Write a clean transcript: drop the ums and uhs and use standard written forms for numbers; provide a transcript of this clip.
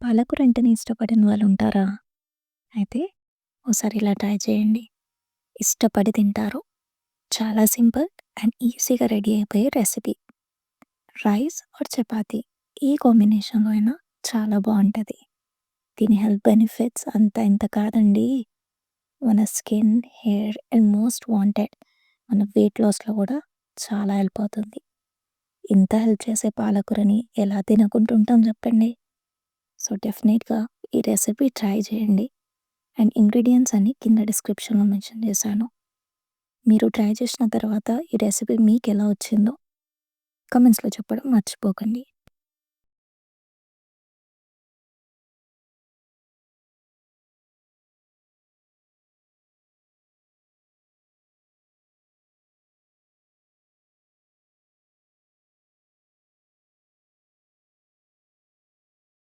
పాలకూర అంటేనే ఇష్టపడని వాళ్ళుంటారా? అయితే ఓసారి ఇలా ట్రై చేయండి. ఇష్టపడి తింటారు. చాలా సింపుల్ అండ్ ఈజీగా రెడీ అయిపోయే రెసిపీ. రైస్ ఆర్ చపాతీ ఏ కాంబినేషన్‌లో అయినా చాలా బావుంటది. దీని హెల్త్ బెనిఫిట్స్ అంత ఇంత కాదండి. మన skin, hair and most wanted మన వెయిట్ లాస్‌లో గూడా చాలా హెల్ప్ అవుతుంది. ఇంత హెల్ప్ చేసే పాలకూరని ఎలా తినకుండా ఉంటాం జెప్పండి. సో, డెఫినెట్‌గా ఈ రెసిపీ ట్రై చేయండి. అండ్ ఇంగ్రీడియెంట్స్ అన్నీ కింద డిస్క్రిప్షన్‌లో మెన్షన్ చేశాను. మీరు ట్రై చేసిన తర్వాత ఈ రెసిపీ మీకెలా వచ్చిందో కామెంట్స్‌లో చెప్పడం మర్చిపోకండి.